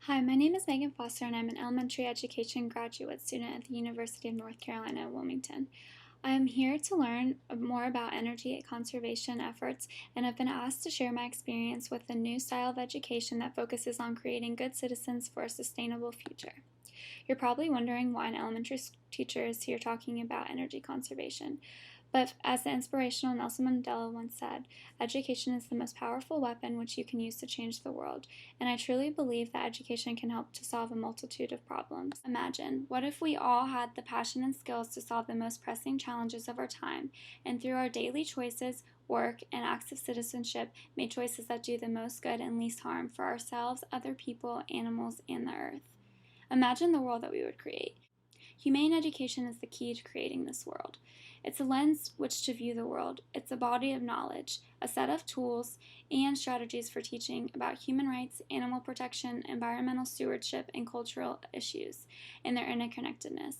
Hi, my name is Megan Foster, and I'm an elementary education graduate student at the University of North Carolina at Wilmington. I am here to learn more about energy conservation efforts, and have been asked to share my experience with a new style of education that focuses on creating good citizens for a sustainable future. You're probably wondering why an elementary teacher is here talking about energy conservation. But as the inspirational Nelson Mandela once said, education is the most powerful weapon which you can use to change the world, and I truly believe that education can help to solve a multitude of problems. Imagine, what if we all had the passion and skills to solve the most pressing challenges of our time, and through our daily choices, work, and acts of citizenship, made choices that do the most good and least harm for ourselves, other people, animals, and the earth. Imagine the world that we would create. Humane education is the key to creating this world. It's a lens which to view the world. It's a body of knowledge, a set of tools and strategies for teaching about human rights, animal protection, environmental stewardship, and cultural issues and their interconnectedness.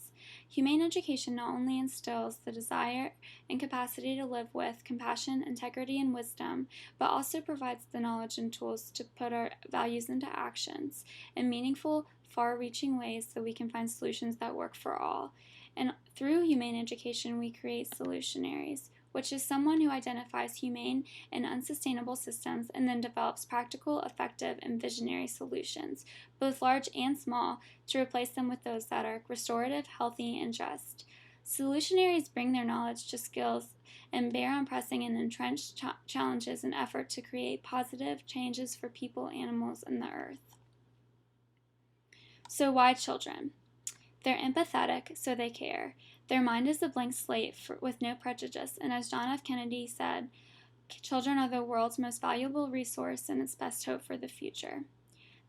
Humane education not only instills the desire and capacity to live with compassion, integrity, and wisdom, but also provides the knowledge and tools to put our values into actions in meaningful, far-reaching ways so we can find solutions that work for all. And through humane education, we create solutionaries, which is someone who identifies humane and unsustainable systems and then develops practical, effective, and visionary solutions, both large and small, to replace them with those that are restorative, healthy, and just. Solutionaries bring their knowledge to skills and bear on pressing and entrenched challenges in effort to create positive changes for people, animals, and the earth. So why children? They're empathetic, so they care. Their mind is a blank slate with no prejudice, and as John F. Kennedy said, children are the world's most valuable resource and its best hope for the future.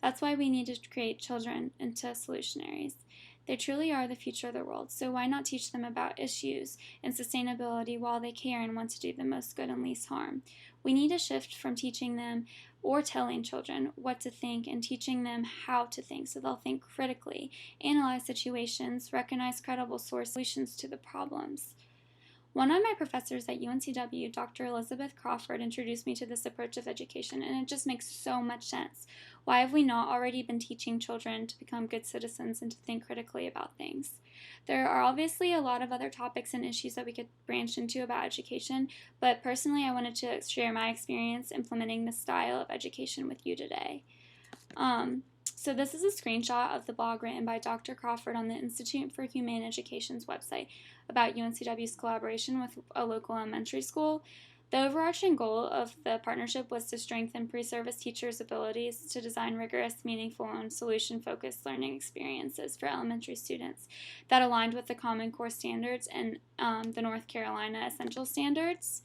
That's why we need to create children into solutionaries. They truly are the future of the world, so why not teach them about issues and sustainability while they care and want to do the most good and least harm? We need to shift from teaching them or telling children what to think and teaching them how to think so they'll think critically, analyze situations, recognize credible solutions to the problems. One of my professors at UNCW, Dr. Elizabeth Crawford, introduced me to this approach of education, and it just makes so much sense. Why have we not already been teaching children to become good citizens and to think critically about things? There are obviously a lot of other topics and issues that we could branch into about education, but personally I wanted to share my experience implementing this style of education with you today. So this is a screenshot of the blog written by Dr. Crawford on the Institute for Humane Education's website about UNCW's collaboration with a local elementary school. The overarching goal of the partnership was to strengthen pre-service teachers' abilities to design rigorous, meaningful, and solution-focused learning experiences for elementary students that aligned with the Common Core standards and the North Carolina Essential Standards.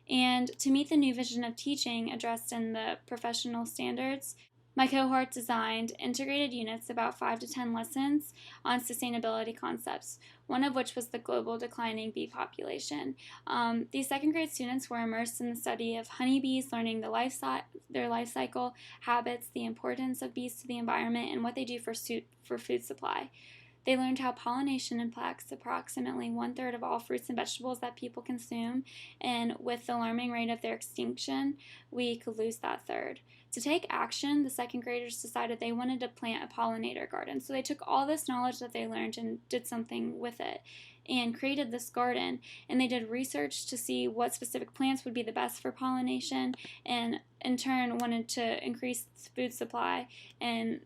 And to meet the new vision of teaching addressed in the professional standards, my cohort designed integrated units, about 5 to 10 lessons on sustainability concepts, one of which was the global declining bee population. These second grade students were immersed in the study of honeybees, learning their life cycle, habits, the importance of bees to the environment, and what they do for food supply. They learned how pollination impacts approximately 1/3 of all fruits and vegetables that people consume, and with the alarming rate of their extinction, we could lose that third. To take action, the second graders decided they wanted to plant a pollinator garden. So they took all this knowledge that they learned and did something with it and created this garden. And they did research to see what specific plants would be the best for pollination, and in turn wanted to increase food supply and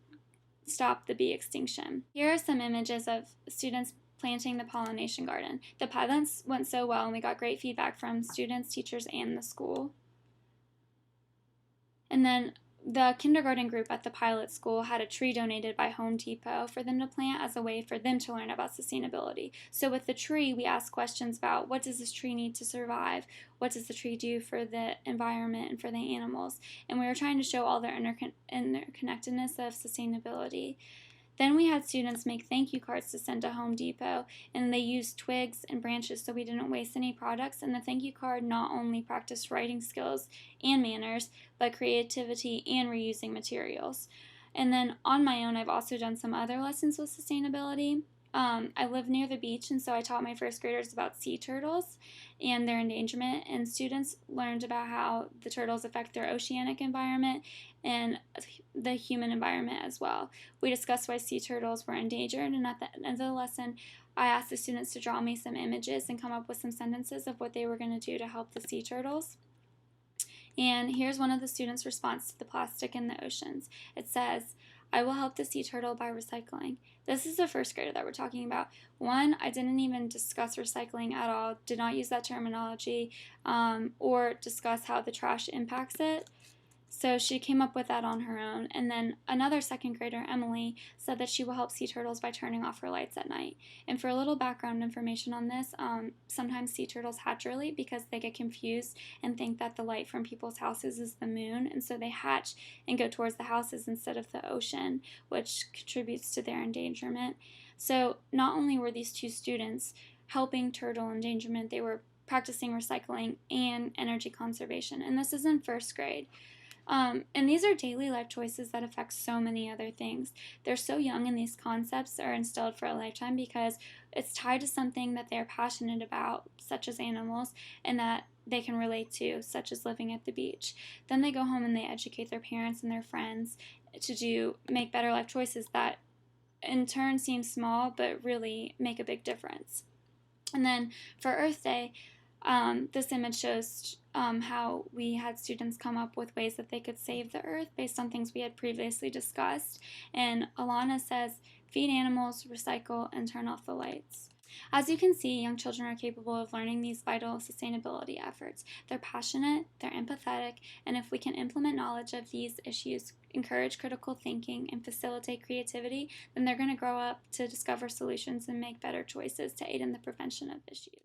stop the bee extinction. Here are some images of students planting the pollination garden. The pilots went so well and we got great feedback from students, teachers, and the school. And then the kindergarten group at the pilot school had a tree donated by Home Depot for them to plant as a way for them to learn about sustainability. So with the tree, we asked questions about what does this tree need to survive? What does the tree do for the environment and for the animals? And we were trying to show all the interconnectedness of sustainability. Then we had students make thank you cards to send to Home Depot, and they used twigs and branches so we didn't waste any products. And the thank you card not only practiced writing skills and manners, but creativity and reusing materials. And then on my own, I've also done some other lessons with sustainability. I live near the beach, and so I taught my first graders about sea turtles and their endangerment, and students learned about how the turtles affect their oceanic environment and the human environment as well. We discussed why sea turtles were endangered, and at the end of the lesson, I asked the students to draw me some images and come up with some sentences of what they were going to do to help the sea turtles. And here's one of the students' response to the plastic in the oceans. It says, I will help the sea turtle by recycling. This is the first grader that we're talking about. One, I didn't even discuss recycling at all, did not use that terminology, or discuss how the trash impacts it. So she came up with that on her own. And then another second grader, Emily, said that she will help sea turtles by turning off her lights at night. And for a little background information on this, sometimes sea turtles hatch early because they get confused and think that the light from people's houses is the moon. And so they hatch and go towards the houses instead of the ocean, which contributes to their endangerment. So not only were these two students helping turtle endangerment, they were practicing recycling and energy conservation. And this is in first grade. And these are daily life choices that affect so many other things. They're so young, and these concepts are instilled for a lifetime because it's tied to something that they're passionate about, such as animals, and that they can relate to, such as living at the beach. Then they go home and they educate their parents and their friends to make better life choices that in turn seem small but really make a big difference. And then for Earth Day, this image shows how we had students come up with ways that they could save the earth based on things we had previously discussed. And Alana says, feed animals, recycle, and turn off the lights. As you can see, young children are capable of learning these vital sustainability efforts. They're passionate, they're empathetic, and if we can implement knowledge of these issues, encourage critical thinking, and facilitate creativity, then they're going to grow up to discover solutions and make better choices to aid in the prevention of issues.